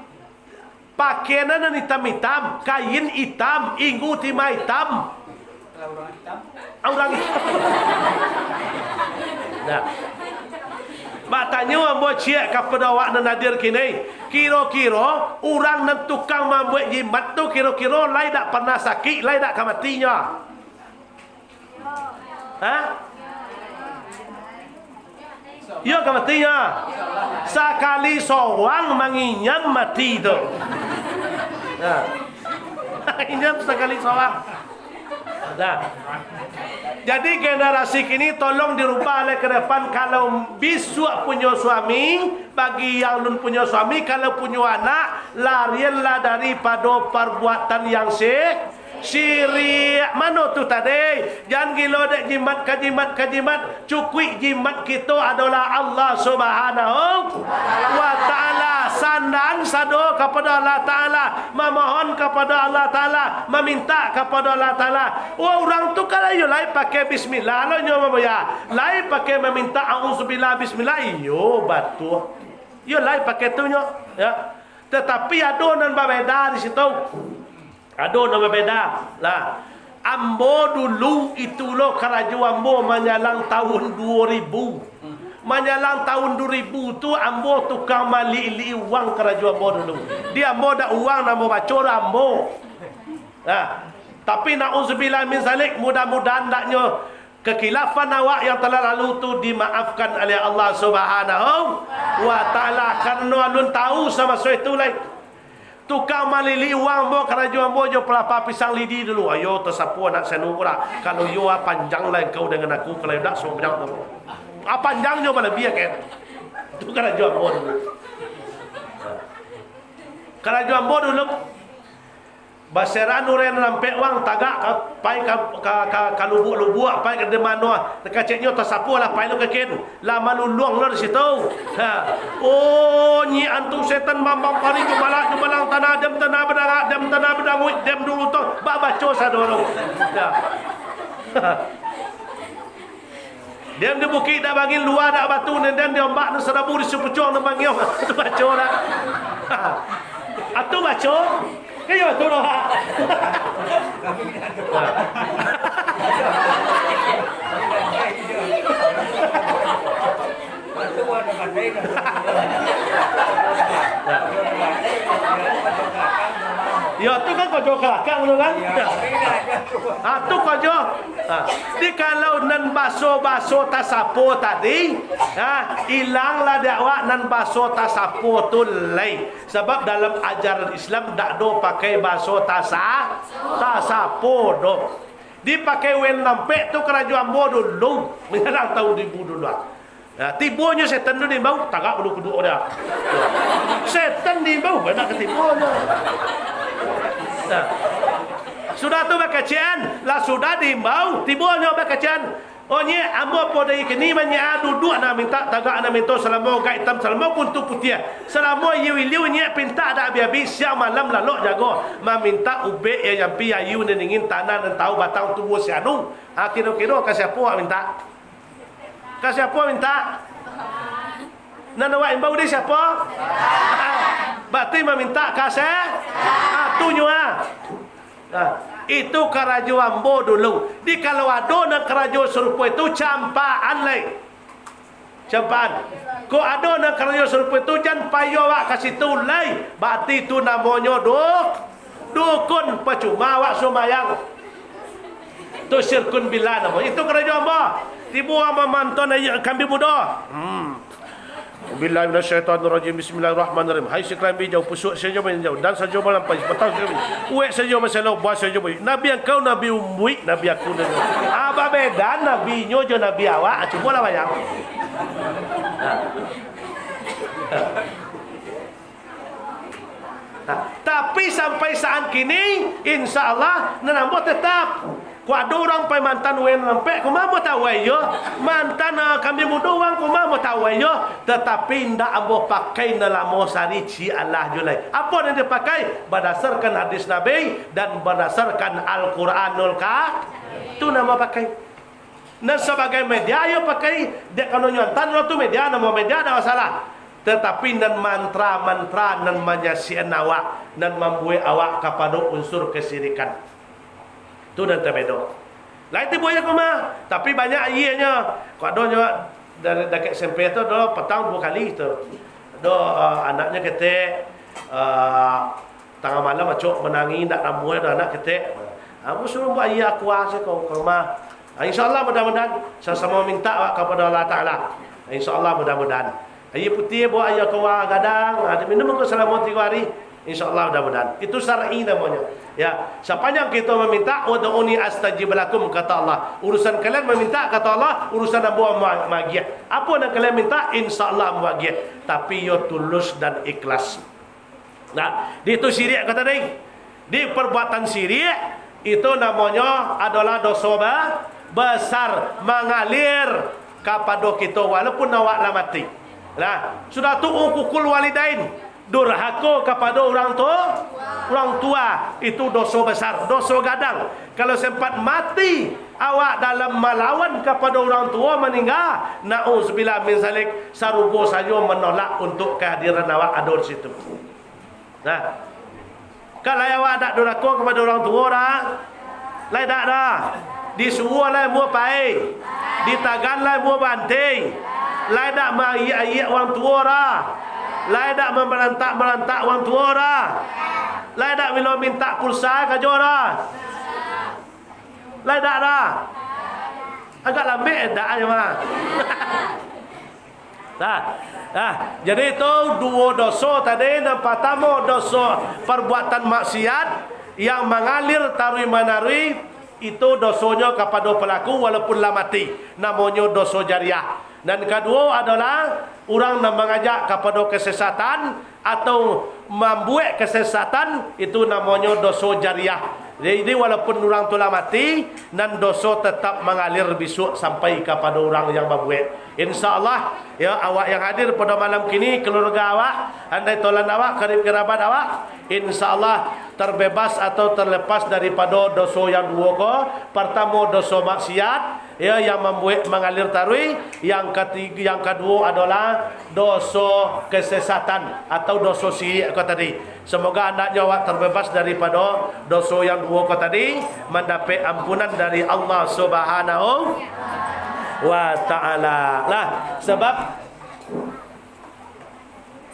Pakaian hitam-hitam, kain hitam, inggu timah hitam. Orang hitam. Nah. Matanya ambo ciak kepada awak dan nadir kini. Kira-kira orang dan tukang membuat jimat tu kira-kira lai tak pernah sakit, lai tak matinya. Ya ke matinya. Sekali seorang menginyam mati tu. Nah. Inyam sekali seorang. Nah. Jadi generasi kini tolong dirubah oleh ke depan. Kalau bisua punya suami, bagi yang lun punya suami, kalau punya anak, larianlah daripada perbuatan yang syirik. Mana tu tadi? Jangan gila dek jimat. Cukui jimat kita adalah Allah Subhanahu wa ta'ala. Sandan sado kepada Allah Ta'ala, memohon kepada Allah Ta'ala, meminta kepada Allah Ta'ala. Orang tu kalau yo lai pakai bismillah, lo nyo ya. Lai pakai meminta auzubillah bismillah, yo batu. Yo lai pakai tu nyo, ya. Tetapi ada nan berbeda di situ. Ada nan berbeda. Lah, ambo dulu itu lo keraju ambo menyalang tahun 2000. Menyalang tahun 2000 tu ambo tukang mali-li uang keraju ambo dulu. Dia ambo dak uang namo bacor ambo. Nah, tapi na'udzubillah min zalik, mudah-mudahan daknya kekilafan awak yang telah lalu tu dimaafkan oleh Allah Subhanahu wa ta'ala. Karena alun tahu sama sesuatu lain. Tukang malili uang mo kerajaan mo jo pelapa pisang lidi dulu. Ayo tersapu anak saya nungura. Kalau yo panjang lah kau dengan aku, kalau tak semua panjang tu. Panjang jo pada biar kan. Tu kerajaan mo dulu. Kerajaan mo dulu. Baseran uren lampe wang tagak pai ka lubuk-lubuk pai ke demano tekaceknya tersapu lah pai lu ke ken la maluluang lo di situ. Ha. Oh nyi antu setan mambang pari jumalang tanah dem tanah bedang dem dulu tu ba baco sadoro. Ya. Dem di bukit dak bagi luar dak batu dan dia ombak nu serabu di supucong nu bangiong tu baco lah. Atu baco kayo tu loh. Ya tu kan kojo kelakang tu kan. Tu kojo. Di kalau nan baso tasapo tadi, hilanglah dakwah nan baso tasapo tu lai. Sebab dalam ajaran Islam dak do pakai baso tasapo do. Dipakai wen lampek tu kerajaan bo dulu. Menjelang tahun 2000 dulu. Tibonya setan tu di bau tagak bulu kedua dia. Setan di bau banyak ketibonya. Sudah tu bakacian lah sudah diimbau tibonya bakacian. Oh nye ambo podai kini manya duduk na minta tagak na minta selama gai hitam selama pun tu putih. Selama yiu nye pinta ada biabi siang malam lalok jago meminta ube yang pi ayu dan ingin tanah dan tahu batang tubuh si anu. Kira-kira ka siapa minta? Ka siapa minta? Nanawa imbau dia siapa? Berarti meminta ka tunyo itu kerajaan bo dulu. Di kalau ada nak kerajaan serupa itu campaan lain. Campaan. Ko ada nak kerajaan serupa itu jangan payah awak kasih tu lain. Berarti itu namanya dukun percuma awak sembahyang. Tu syirkun billah nama. Itu kerajaan bo. Tibu ama manton ayat kambing muda. Billahi minasyaitonirrajim. Bismillahirrahmanirrahim. Hai sekalian jauh pusuk saja menjauh dan saja melampai petang sekali. Uek saja masalah buat saja boy. Nabi engkau nabi umui, nabi aku nabi. Apa beda nabi nyo jo nabi awak? Cuma lah bayang. Tapi sampai saat kini insyaallah nanambo tetap. Ku ada orang pai mantan wen lempek ku mau tahu yo. Mantan kami muda wang ku mau tahu yo. Tetapi ndak ambo pakai nalamo sari ci Allah julai. Apa yang dipakai? Berdasarkan hadis Nabi dan berdasarkan Al-Qur'anul Karim. Itu nama pakai. Dan sebagai media yo pakai dia kalau nyontan lo tu media nama media ada masalah. Tetapi dan mantra-mantra dan menyasian awak dan membuat awak kepada unsur kesirikan. Tu dan terbedo. Lain tu boleh koma, tapi banyak ianya. Kadonya dari dekat SMP tu dah petang 2 kali tu. Anaknya ketek tengah malam acok menangi nak rambuai anak ketek. Aku suruh buat aku asyik kau koma. InsyaAllah mudah-mudahan sama-sama minta kepada Allah Ta'ala. InsyaAllah mudah-mudahan. Air putih buat air keluar gadang, minum ke selama 3 hari. InsyaAllah mudah-mudahan. Itu syar'i namanya. Ya, sepanjang kita meminta, ud'uni astajib lakum, kata Allah. Urusan kalian meminta, kata Allah, urusan Abu Magiyah. Apa yang kalian minta, insyaAllah Magiyah. Tapi yo tulus dan ikhlas. Nah, di itu syirik kata dia. Di perbuatan syirik itu namanya adalah dosa besar, mengalir kepada kita walaupun awak lah mati. Nah, sudah tu ukukul walidain, durhaka kepada orang tua itu dosa besar, dosa gadang. Kalau sempat mati awak dalam melawan kepada orang tua meninggal, na'udzubillah min zalik, sarugo saja menolak untuk kehadiran awak ada di situ. Nah, kalau awak tak durhaka kepada orang tua dah, lain tak dah. Disuruh lah mua pai, ditagan lah mua banting, lain tak mengayik orang tua dah, lain tak memberantak orang tua dah, lain tak bila minta pulsa kerja dah, lain tak dah. Agak lembek dah je mah. Jadi itu 2 dosa tadi. Yang pertama dosa perbuatan maksiat yang mengalir tarui menarui, itu dosanya kepada pelaku walaupun lah mati, namanya dosa jariah. Dan kedua adalah orang yang mengajak kepada kesesatan atau membuat kesesatan, itu namanya dosa jariah. Jadi walaupun orang tu lah mati, dan dosa tetap mengalir besok sampai kepada orang yang membuat. InsyaAllah ya, awak yang hadir pada malam kini, keluarga awak, andai tolan awak, karib kerabat awak, InsyaAllah terbebas atau terlepas daripada dosa yang 2 ko. Pertama dosa maksiat ya, yang membuat mengalir tarui. Yang kedua adalah dosa kesesatan atau dosa syirik ko tadi. Semoga anaknya awak terbebas daripada dosa yang 2 ko tadi, mendapat ampunan dari Allah Subhanahu wa ta'ala. Lah sebab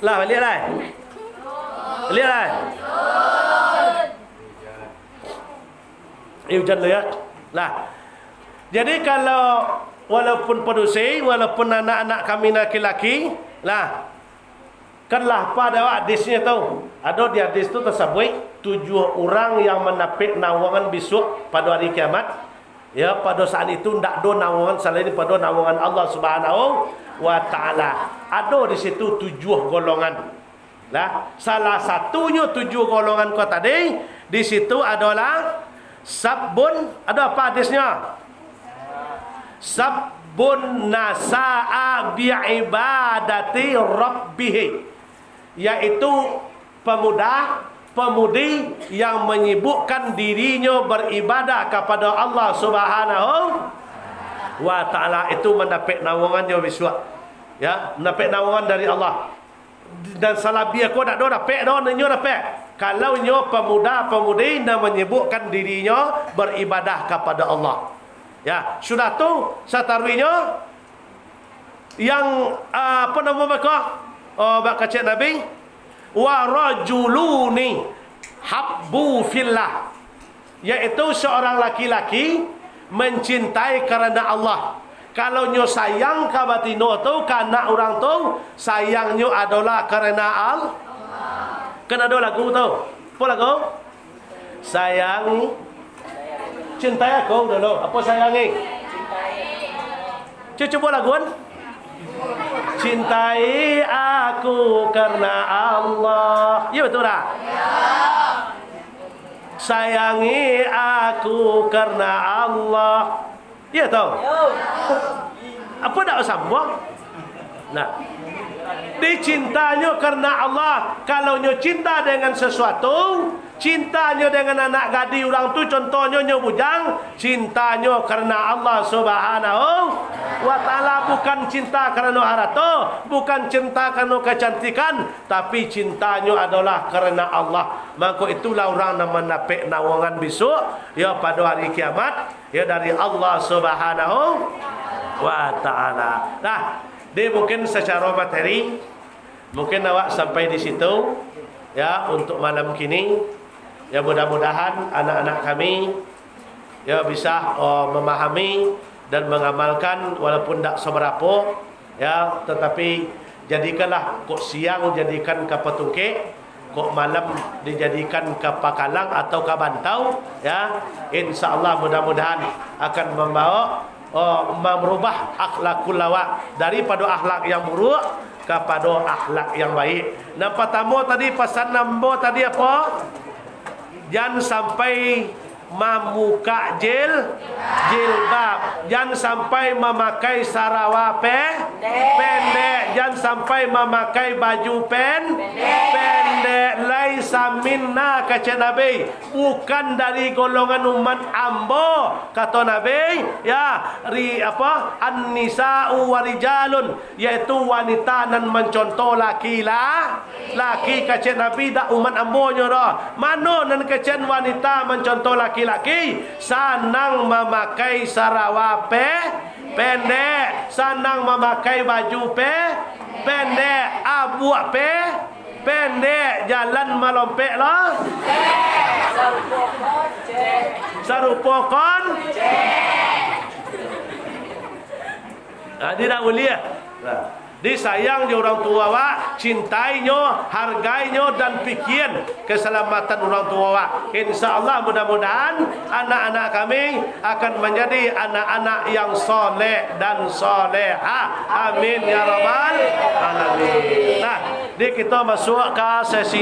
lah balik lah. Balik lah. Hujan lu ya. Lah. Jadi kalau walaupun pedusi, walaupun anak-anak kami laki-laki, lah kanlah pada hadisnya tu. Ada di hadis tu tersebut 7 orang yang menapik nawangan besok pada hari kiamat. Ya, pada saat itu tidak ada nawangan selain pada nawangan Allah Subhanahu wa ta'ala. Ada di situ 7 golongan. Lah, salah satunya 7 golongan kau tadi di situ adalah sabun. Ada apa hadisnya? Sabun nasa'a bi'ibadati rabbih, yaitu pemudi yang menyibukkan dirinya beribadah kepada Allah Subhanahu wa ta'ala. Itu mendapat nawangannya besok. Ya, mendapat nawangan dari Allah. Dan salah biar kau tak ada dapat dah, nyo dapat. Kalau nyo pemuda-pemudi yang menyibukkan dirinya beribadah kepada Allah. Ya, sudah tu sataruinya yang apa nama mereka? Baca Nabi, wa rajuluni habbu fillah, yaitu seorang laki-laki mencintai karena Allah. Kalau nyo sayang ka batino tu karena orang tu, sayangnya adalah karena Allah. Kan ada lagu tu. Apa lagu? Sayangi, cintai aku dulu. Apa sayangi? Cuba laguan. Cintai aku karena Allah. Ya betul tak? Ya. Sayangi aku karena Allah. Ya tahu. Apa tak sambung? Nah, dicintanya karena Allah. Kalau nyo cinta dengan sesuatu, cintanya dengan anak gadi orang tu, contohnya nyo bujang, cintanya karena Allah Subhanahu wa ta'ala, bukan cinta karena harta, bukan cinta karena kecantikan, tapi cintanya adalah karena Allah. Maka itulah orang yang mendapat nawangan besok ya pada hari kiamat ya dari Allah Subhanahu wa ta'ala. Nah, dia mungkin secara materi mungkin awak sampai di situ ya untuk malam kini. Ya, mudah-mudahan anak-anak kami ya bisa memahami dan mengamalkan walaupun tak seberapa Ya, tetapi jadikanlah kok siang jadikan kapal tungkek, kok malam dijadikan ke pakalang atau ke bantau, ya. Insyaallah mudah-mudahan akan membawa merubah akhlakul lawak daripada akhlak yang buruk kepada akhlak yang baik. Yang pertama tadi pesan nombor tadi apa? Jangan sampai memuka jilbab, jangan sampai memakai sarawak pendek, jangan sampai memakai baju pendek. Laisa minna, kata Nabi, bukan dari golongan umat ambo, kata Nabi, ya. An-nisa'u warijalun, yaitu wanita dan mencontoh laki-laki, kata Nabi, dak umat ambo dah. Mana nan kata wanita mencontoh laki-laki, senang memakai sarawak pendek, senang memakai baju pendek, abuak pendek, jalan melompek lah, serupa kon. Dia tak boleh. Disayang dia orang tua awak, cintainya, hargainya dan fikir keselamatan orang tua awak. InsyaAllah mudah-mudahan anak-anak kami akan menjadi anak-anak yang soleh dan soleha. Amin ya rabbal alamin. Nah, kita masuk ke sesi